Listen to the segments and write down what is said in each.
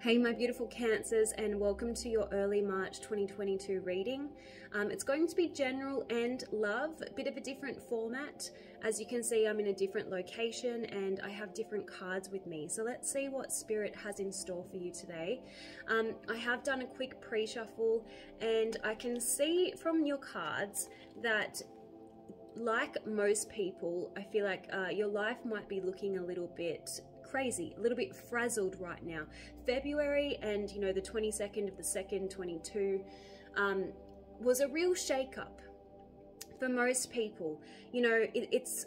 Hey my beautiful Cancers, and welcome to your early March 2022 reading. It's going to be general and love, a bit of a different format. As you can see, I'm in a different location and I have different cards with me. So let's see what Spirit has in store for you today. I have done a quick pre-shuffle and I can see from your cards that, like most people, I feel like your life might be looking a little bit crazy, a little bit frazzled right now. February and, you know, the 22nd of the 2nd, 22, was a real shake-up for most people. You know, it's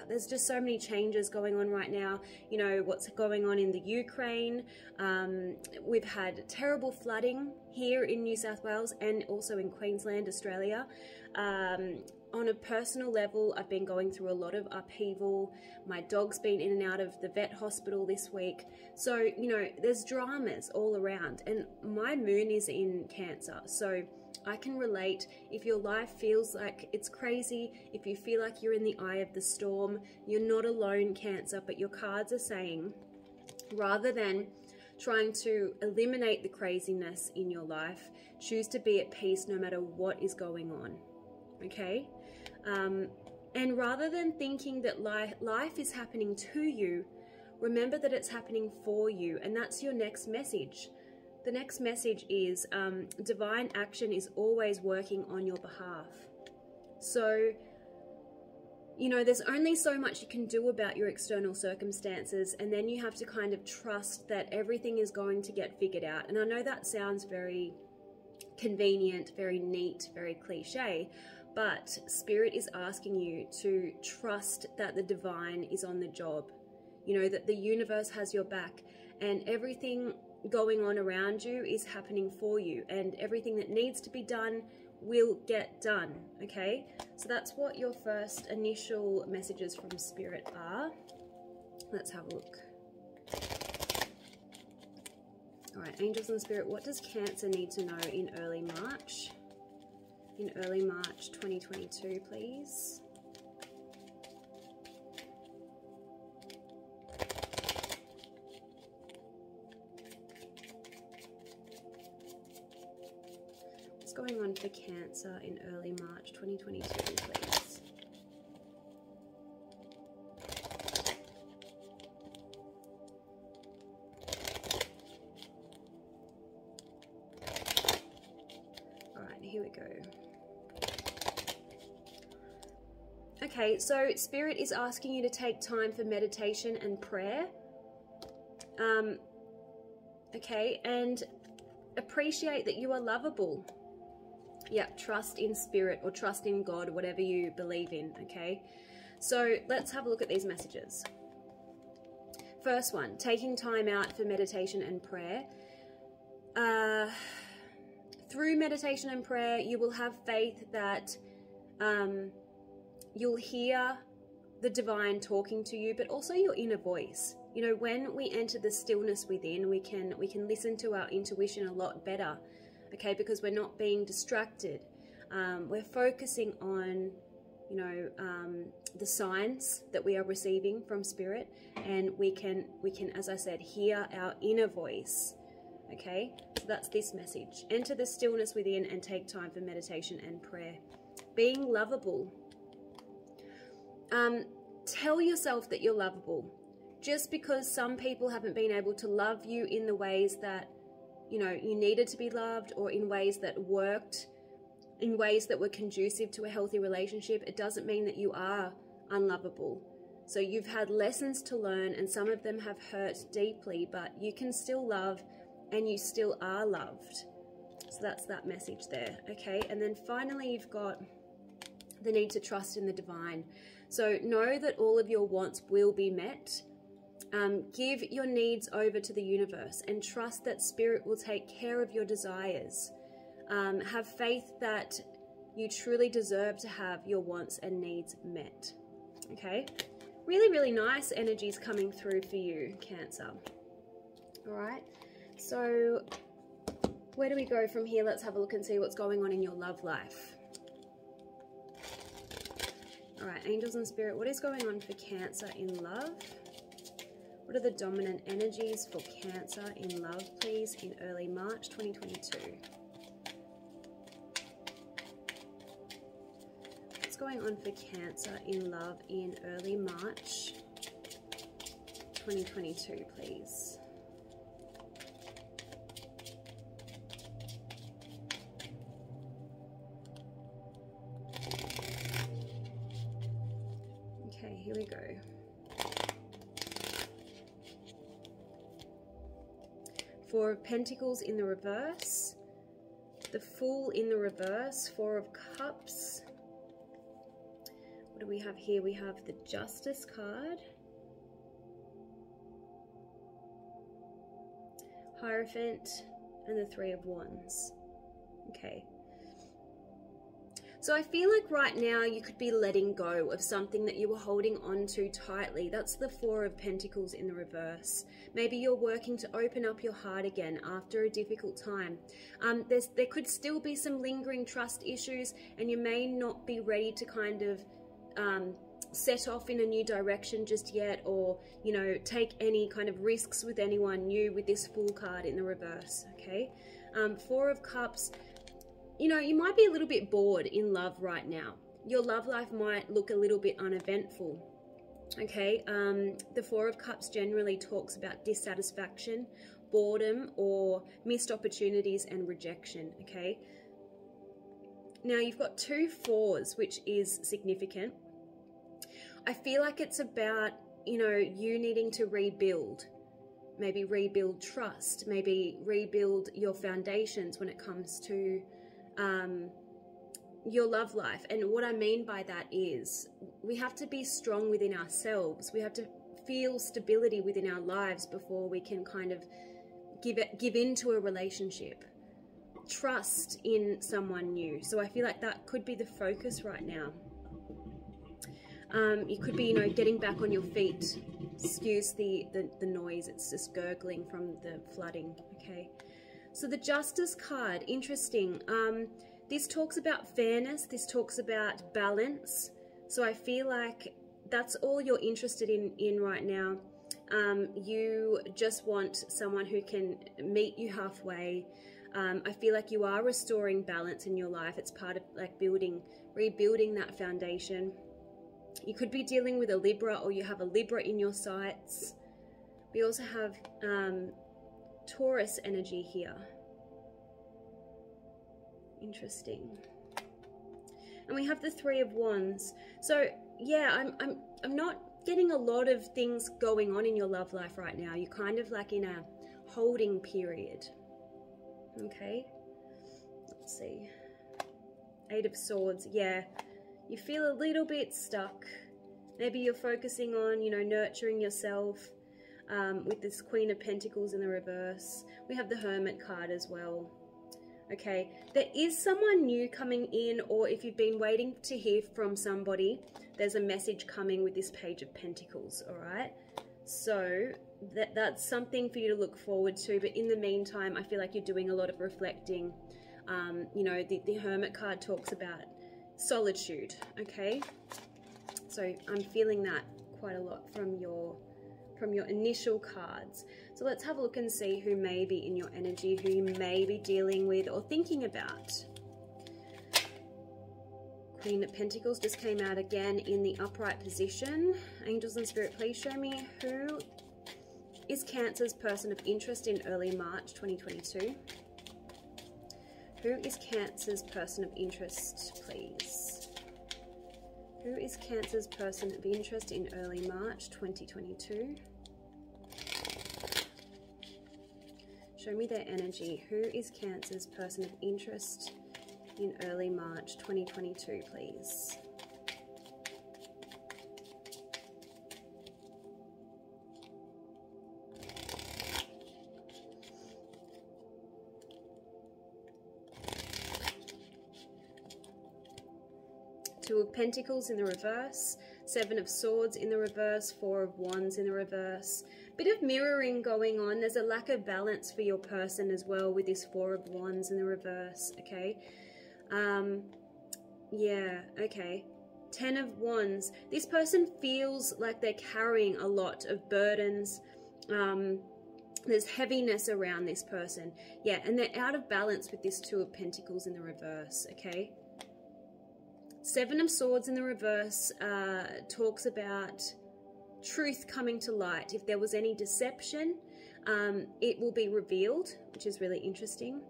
there's just so many changes going on right now. You know, what's going on in the Ukraine. We've had terrible flooding here in New South Wales and also in Queensland, Australia. On a personal level, I've been going through a lot of upheaval. My dog's been in and out of the vet hospital this week. So, you know, there's dramas all around. And my moon is in Cancer. So I can relate. If your life feels like it's crazy, if you feel like you're in the eye of the storm, you're not alone, Cancer. But your cards are saying, rather than trying to eliminate the craziness in your life, choose to be at peace no matter what is going on. Okay? And rather than thinking that life is happening to you, remember that it's happening for you. And that's your next message. The next message is divine action is always working on your behalf. So, you know, there's only so much you can do about your external circumstances, and then you have to kind of trust that everything is going to get figured out. And I know that sounds very convenient, very neat, very cliche, but Spirit is asking you to trust that the divine is on the job. You know, that the universe has your back, and everything going on around you is happening for you, and everything that needs to be done will get done. Okay, so that's what your first initial messages from Spirit are. Let's have a look. All right, angels and Spirit, what does Cancer need to know in early March? In early March 2022, please. What's going on for Cancer in early March 2022, please? All right, here we go. Okay, so Spirit is asking you to take time for meditation and prayer. Okay, and appreciate that you are lovable. Yeah, trust in Spirit or trust in God, whatever you believe in, okay? So let's have a look at these messages. First one, taking time out for meditation and prayer. Through meditation and prayer, you will have faith that you'll hear the divine talking to you, but also your inner voice. You know, when we enter the stillness within, we can listen to our intuition a lot better, okay? Because we're not being distracted. We're focusing on, you know, the signs that we are receiving from Spirit, and we can, as I said, hear our inner voice. Okay, so that's this message. Enter the stillness within and take time for meditation and prayer. Being lovable. Tell yourself that you're lovable. Just because some people haven't been able to love you in the ways that, you know, you needed to be loved, or in ways that worked, in ways that were conducive to a healthy relationship, it doesn't mean that you are unlovable. So you've had lessons to learn, and some of them have hurt deeply, but you can still love, and you still are loved. So that's that message there, okay? And then finally, you've got the need to trust in the divine. So know that all of your wants will be met. Give your needs over to the universe and trust that Spirit will take care of your desires. Have faith that you truly deserve to have your wants and needs met, okay? Really, really nice energies coming through for you, Cancer. All right, so where do we go from here? Let's have a look and see what's going on in your love life. All right, angels and Spirit, what is going on for Cancer in love? What are the dominant energies for Cancer in love, please, in early March 2022? What's going on for Cancer in love in early March 2022, please? Okay, here we go. Four of Pentacles in the reverse, the Fool in the reverse, Four of Cups. What do we have here? We have the Justice card, Hierophant, and the Three of Wands. Okay. So I feel like right now you could be letting go of something that you were holding on to tightly. That's the Four of Pentacles in the reverse. Maybe you're working to open up your heart again after a difficult time. There could still be some lingering trust issues, and you may not be ready to kind of set off in a new direction just yet, or, you know, take any kind of risks with anyone new with this Fool card in the reverse, okay? Four of Cups. You know, you might be a little bit bored in love right now. Your love life might look a little bit uneventful, okay? The Four of Cups generally talks about dissatisfaction, boredom, or missed opportunities and rejection, okay? Now, you've got two fours, which is significant. I feel like it's about, you know, you needing to rebuild. Maybe rebuild trust, maybe rebuild your foundations when it comes to your love life. And what I mean by that is we have to be strong within ourselves. We have to feel stability within our lives before we can kind of give into a relationship. Trust in someone new. So I feel like that could be the focus right now. You could be, you know, getting back on your feet. Excuse the noise, it's just gurgling from the flooding, okay? So the Justice card, interesting. This talks about fairness. This talks about balance. So I feel like that's all you're interested in right now. You just want someone who can meet you halfway. I feel like you are restoring balance in your life. It's part of like rebuilding that foundation. You could be dealing with a Libra, or you have a Libra in your sights. We also have Taurus energy here. Interesting. And we have the Three of Wands. So yeah, I'm not getting a lot of things going on in your love life right now. You're kind of like in a holding period. Okay. Let's see. Eight of Swords. Yeah. You feel a little bit stuck. Maybe you're focusing on, you know, nurturing yourself with this Queen of Pentacles in the reverse. We have the Hermit card as well. Okay, there is someone new coming in, or if you've been waiting to hear from somebody, there's a message coming with this Page of Pentacles, all right? So that's something for you to look forward to. But in the meantime, I feel like you're doing a lot of reflecting. You know, the Hermit card talks about solitude, okay? So I'm feeling that quite a lot from your initial cards. So let's have a look and see who may be in your energy, who you may be dealing with or thinking about. Queen of Pentacles just came out again in the upright position. Angels and Spirit, please show me who is Cancer's person of interest in early March 2022. Who is Cancer's person of interest, please? Who is Cancer's person of interest in early March 2022? Show me their energy. Who is Cancer's person of interest in early March 2022, please? Two of Pentacles in the reverse, Seven of Swords in the reverse, Four of Wands in the reverse. Bit of mirroring going on. There's a lack of balance for your person as well with this Four of Wands in the reverse, okay? Yeah, okay. Ten of Wands. This person feels like they're carrying a lot of burdens, There's heaviness around this person. Yeah, and they're out of balance with this Two of Pentacles in the reverse, okay? Seven of Swords in the reverse talks about truth coming to light. If there was any deception, it will be revealed, which is really interesting.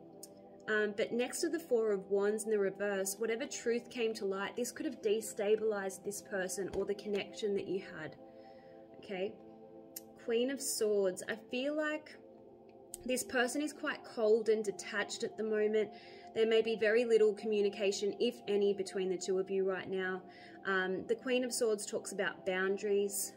But next to the Four of Wands in the reverse, whatever truth came to light, this could have destabilized this person or the connection that you had, okay? Queen of Swords. I feel like this person is quite cold and detached at the moment. There may be very little communication, if any, between the two of you right now. The Queen of Swords talks about boundaries,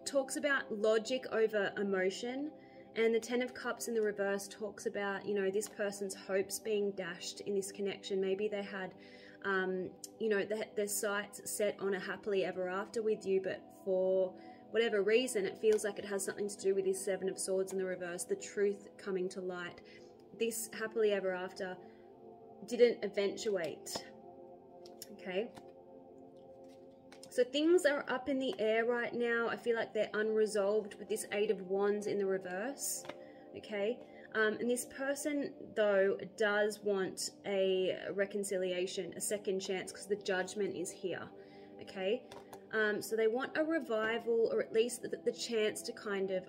talks about logic over emotion, and the Ten of Cups in the reverse talks about, you know, this person's hopes being dashed in this connection. Maybe they had, you know, their sights set on a happily ever after with you, but for whatever reason, it feels like it has something to do with this Seven of Swords in the reverse, the truth coming to light. This happily ever after didn't eventuate, okay? So things are up in the air right now. I feel like they're unresolved with this Eight of Wands in the reverse, okay? And this person, though, does want a reconciliation, a second chance, because the Judgment is here, okay? So they want a revival, or at least the chance to kind of,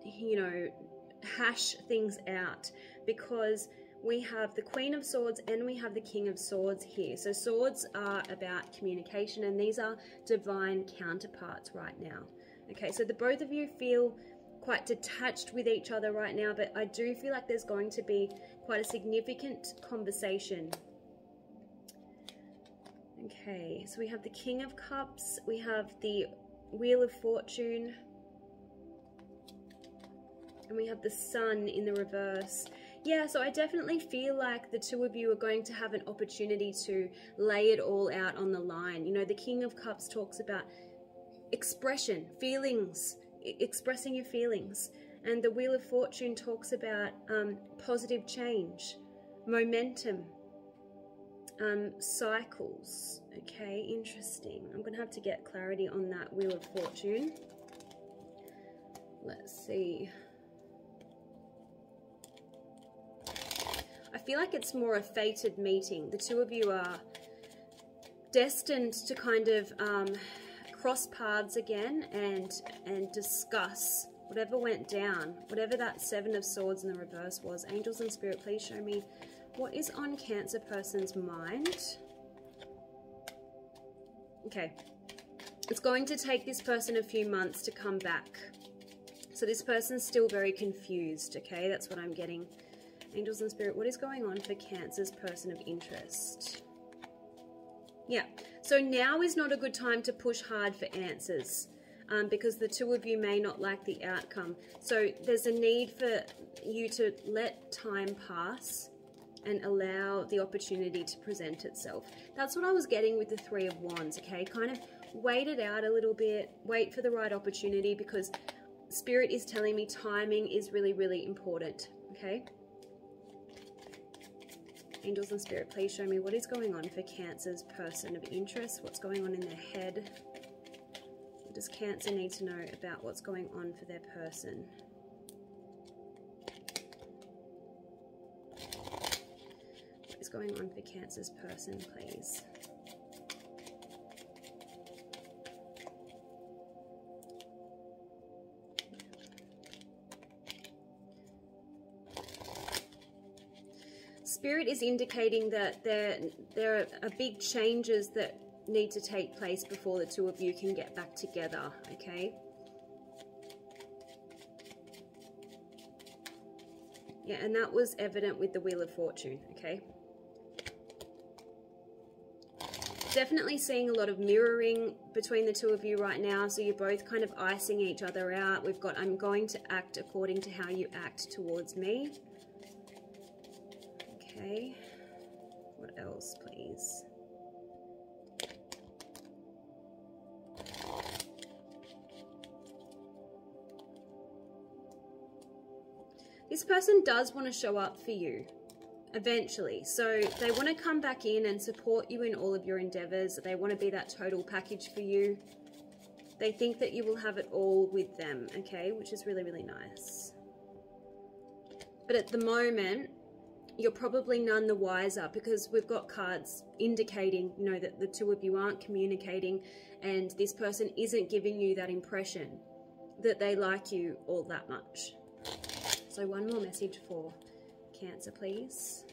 you know, hash things out, because we have the Queen of Swords and we have the King of Swords here. So swords are about communication, and these are divine counterparts right now. Okay, so the both of you feel quite detached with each other right now, but I do feel like there's going to be quite a significant conversation. Okay, so we have the King of Cups, we have the Wheel of Fortune, and we have the Sun in the reverse. Yeah, so I definitely feel like the two of you are going to have an opportunity to lay it all out on the line. You know, the King of Cups talks about expression, feelings, expressing your feelings. And the Wheel of Fortune talks about positive change, momentum, cycles. Okay, interesting. I'm going to have to get clarity on that Wheel of Fortune. Let's see. I feel like it's more a fated meeting. The two of you are destined to kind of cross paths again and discuss whatever went down, whatever that Seven of Swords in the reverse was. Angels and Spirit, please show me what is on Cancer person's mind. Okay, it's going to take this person a few months to come back. So this person's still very confused, okay? That's what I'm getting. Angels and Spirit, what is going on for Cancer's person of interest? Yeah, so now is not a good time to push hard for answers because the two of you may not like the outcome. So there's a need for you to let time pass and allow the opportunity to present itself. That's what I was getting with the Three of Wands, okay? Kind of wait it out a little bit, wait for the right opportunity, because Spirit is telling me timing is really, really important, okay? Angels and Spirit, please show me what is going on for Cancer's person of interest. What's going on in their head? What does Cancer need to know about what's going on for their person? What is going on for Cancer's person, please? Spirit is indicating that there are big changes that need to take place before the two of you can get back together, okay? Yeah, and that was evident with the Wheel of Fortune, okay? Definitely seeing a lot of mirroring between the two of you right now, so you're both kind of icing each other out. We've got, I'm going to act according to how you act towards me. Okay, what else, please? This person does want to show up for you eventually. So they want to come back in and support you in all of your endeavors. They want to be that total package for you. They think that you will have it all with them, okay, which is really, really nice. But at the moment, you're probably none the wiser, because we've got cards indicating, you know, that the two of you aren't communicating, and this person isn't giving you that impression that they like you all that much. So one more message for Cancer, please.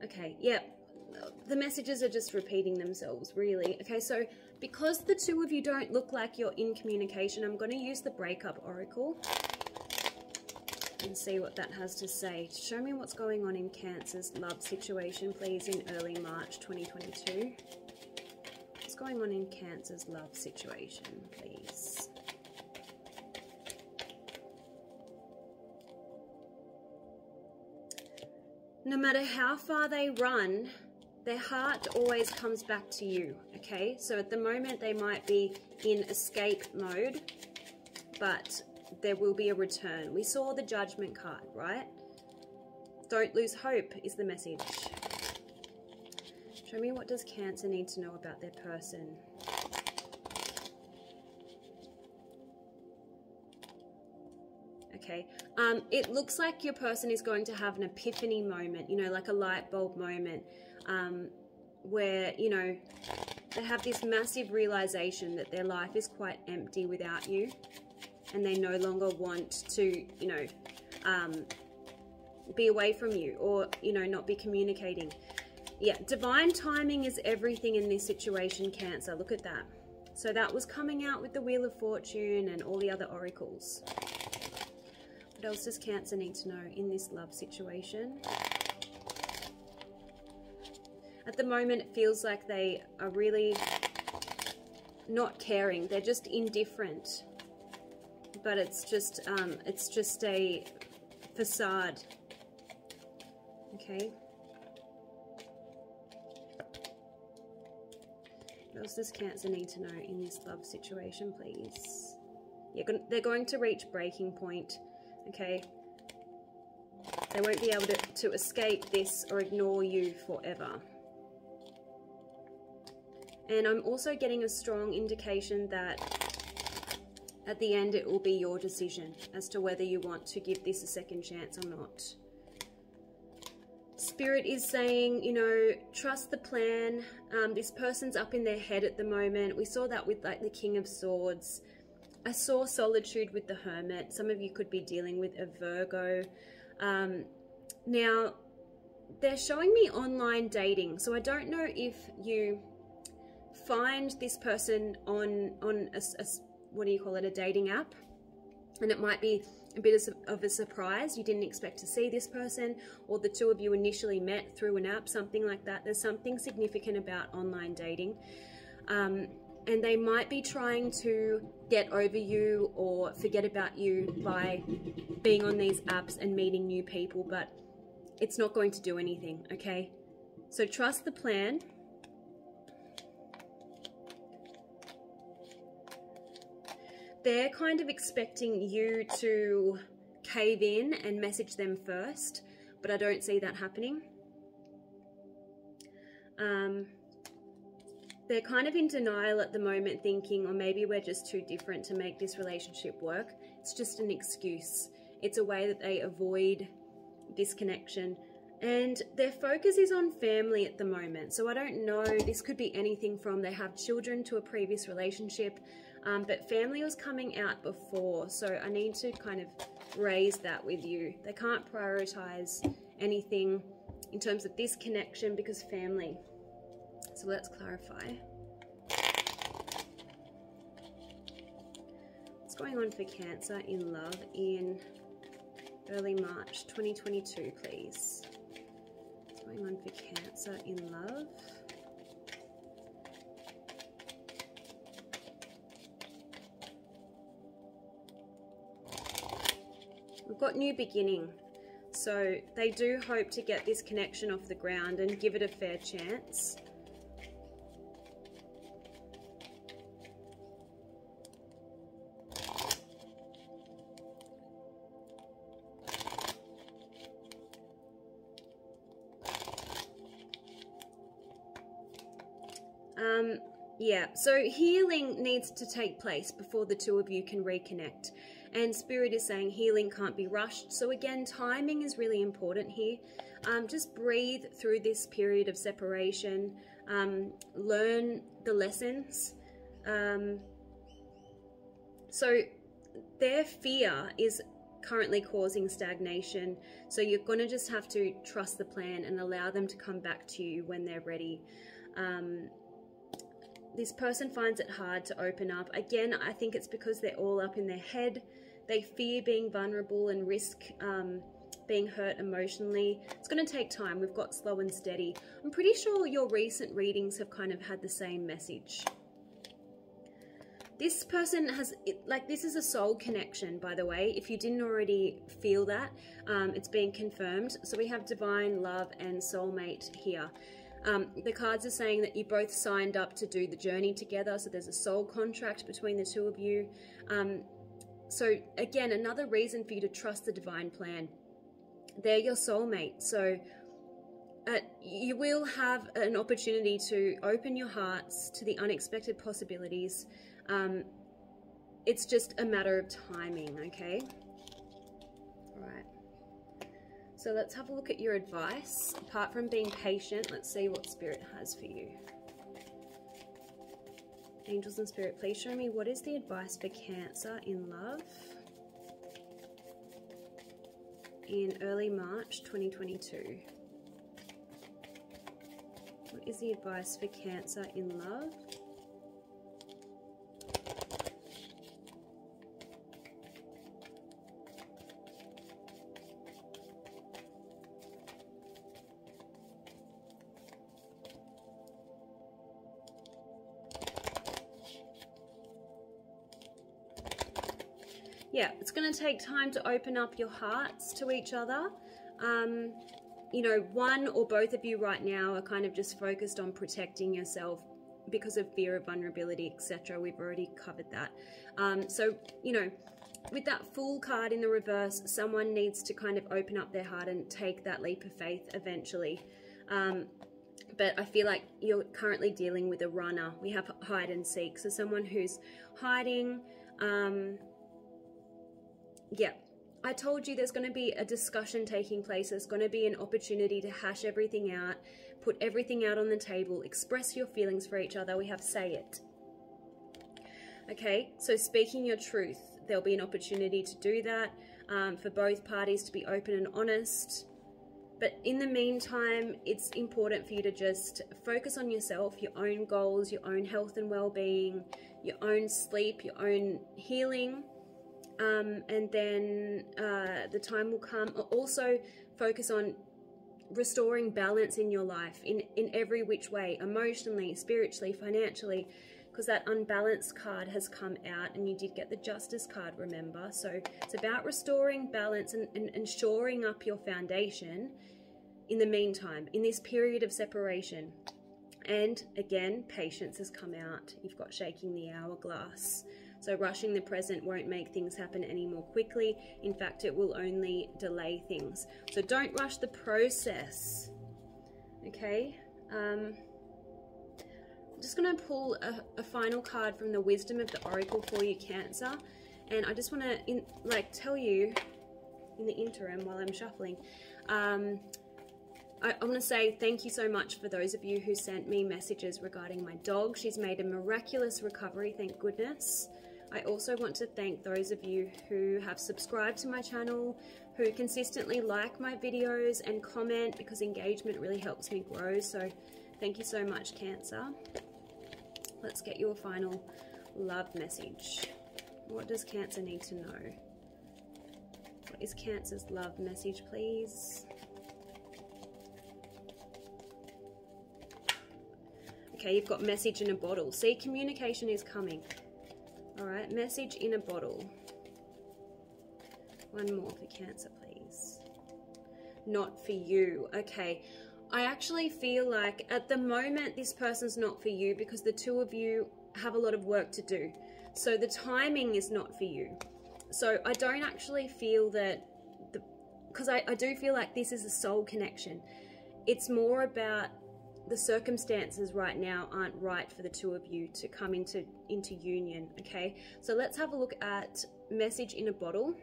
Okay, yeah, the messages are just repeating themselves, really. Okay, so because the two of you don't look like you're in communication, I'm going to use the breakup oracle and see what that has to say. Show me what's going on in Cancer's love situation, please, in early March 2022. What's going on in Cancer's love situation, please? No matter how far they run, their heart always comes back to you, okay? So at the moment, they might be in escape mode, but there will be a return. We saw the Judgment card, right? Don't lose hope is the message. Show me, what does Cancer need to know about their person? Okay, it looks like your person is going to have an epiphany moment, you know, like a light bulb moment, where, you know, they have this massive realization that their life is quite empty without you, and they no longer want to, you know, be away from you, or, you know, not be communicating. Yeah, divine timing is everything in this situation, Cancer. Look at that. So that was coming out with the Wheel of Fortune and all the other oracles. What else does Cancer need to know in this love situation? At the moment, it feels like they are really not caring. They're just indifferent. But it's just a facade. Okay. What else does Cancer need to know in this love situation, please? Yeah, they're going to reach breaking point. Okay, they won't be able to escape this or ignore you forever. And I'm also getting a strong indication that at the end it will be your decision as to whether you want to give this a second chance or not. Spirit is saying, you know, trust the plan. This person's up in their head at the moment. We saw that with like the King of Swords. I saw solitude with the Hermit. Some of you could be dealing with a Virgo. Now, they're showing me online dating. So I don't know if you find this person on a what do you call it, a dating app. And it might be a bit of a surprise. You didn't expect to see this person, or the two of you initially met through an app, something like that. There's something significant about online dating. And they might be trying to get over you or forget about you by being on these apps and meeting new people, but it's not going to do anything, okay? So trust the plan. They're kind of expecting you to cave in and message them first, but I don't see that happening. They're kind of in denial at the moment, thinking, or maybe we're just too different to make this relationship work. It's just an excuse. It's a way that they avoid this connection. And their focus is on family at the moment. So I don't know, this could be anything from they have children to a previous relationship, but family was coming out before. So I need to kind of raise that with you. They can't prioritize anything in terms of this connection because family. So let's clarify. What's going on for Cancer in love in early March 2022, please? What's going on for Cancer in love? We've got new beginning. So they do hope to get this connection off the ground and give it a fair chance. Yeah, so healing needs to take place before the two of you can reconnect. And Spirit is saying healing can't be rushed. So again, timing is really important here. Just breathe through this period of separation. Learn the lessons. So their fear is currently causing stagnation. So you're going to just have to trust the plan and allow them to come back to you when they're ready. This person finds it hard to open up. Again, I think it's because they're all up in their head. They fear being vulnerable and risk being hurt emotionally. It's going to take time. We've got slow and steady. I'm pretty sure your recent readings have kind of had the same message. This person has, like, this is a soul connection, by the way. If you didn't already feel that, it's being confirmed. So we have divine love and soulmate here. The cards are saying that you both signed up to do the journey together. So there's a soul contract between the two of you. So again, another reason for you to trust the divine plan. They're your soulmate. So you will have an opportunity to open your hearts to the unexpected possibilities. It's just a matter of timing, okay? All right. So let's have a look at your advice. Apart from being patient, let's see what Spirit has for you. Angels and Spirit, please show me what is the advice for Cancer in love in early March 2022. What is the advice for Cancer in love? Yeah, it's going to take time to open up your hearts to each other. You know, one or both of you right now are kind of just focused on protecting yourself because of fear of vulnerability, etc. We've already covered that. So, you know, with that Fool card in the reverse, someone needs to kind of open up their heart and take that leap of faith eventually. But I feel like you're currently dealing with a runner. We have hide and seek. So someone who's hiding. Yeah, I told you there's going to be a discussion taking place. There's going to be an opportunity to hash everything out, put everything out on the table, express your feelings for each other. We have say it. Okay, so speaking your truth, there'll be an opportunity to do that, for both parties to be open and honest. But in the meantime, it's important for you to just focus on yourself, your own goals, your own health and well-being, your own sleep, your own healing. And then the time will come. Also focus on restoring balance in your life in every which way, emotionally, spiritually, financially, because that unbalanced card has come out and you did get the Justice card, remember? So it's about restoring balance and shoring up your foundation in the meantime, in this period of separation. And again, patience has come out. You've got shaking the hourglass. So rushing the present won't make things happen any more quickly. In fact, it will only delay things. So don't rush the process. Okay? I'm just going to pull a final card from the Wisdom of the Oracle for you, Cancer. And I just want to tell you in the interim while I'm shuffling. I want to say thank you so much for those of you who sent me messages regarding my dog. She's made a miraculous recovery, thank goodness. I also want to thank those of you who have subscribed to my channel, who consistently like my videos and comment, because engagement really helps me grow. So thank you so much, Cancer. Let's get your final love message. What does Cancer need to know? What is Cancer's love message, please? Okay, you've got message in a bottle. See, communication is coming. All right, message in a bottle. One more for Cancer, please. Not for you. Okay, I actually feel like at the moment this person's not for you because the two of you have a lot of work to do. So the timing is not for you. So I don't actually feel that, because I do feel like this is a soul connection. It's more about the circumstances right now aren't right for the two of you to come into union, okay? So let's have a look at message in a bottle.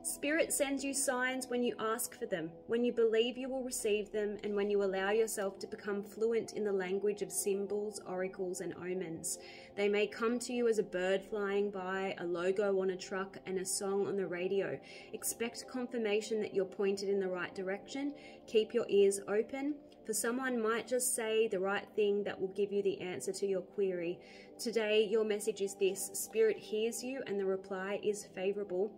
Spirit sends you signs when you ask for them, when you believe you will receive them, and when you allow yourself to become fluent in the language of symbols, oracles, and omens. They may come to you as a bird flying by, a logo on a truck, and a song on the radio. Expect confirmation that you're pointed in the right direction. Keep your ears open, for someone might just say the right thing that will give you the answer to your query. Today, your message is this: Spirit hears you, and the reply is favorable.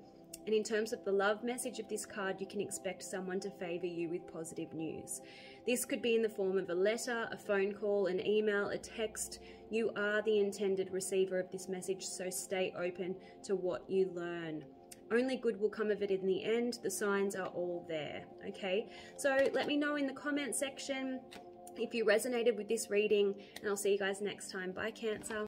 And in terms of the love message of this card, you can expect someone to favor you with positive news. This could be in the form of a letter, a phone call, an email, a text. You are the intended receiver of this message, so stay open to what you learn. Only good will come of it in the end. The signs are all there, okay? So let me know in the comment section if you resonated with this reading, and I'll see you guys next time. Bye, Cancer.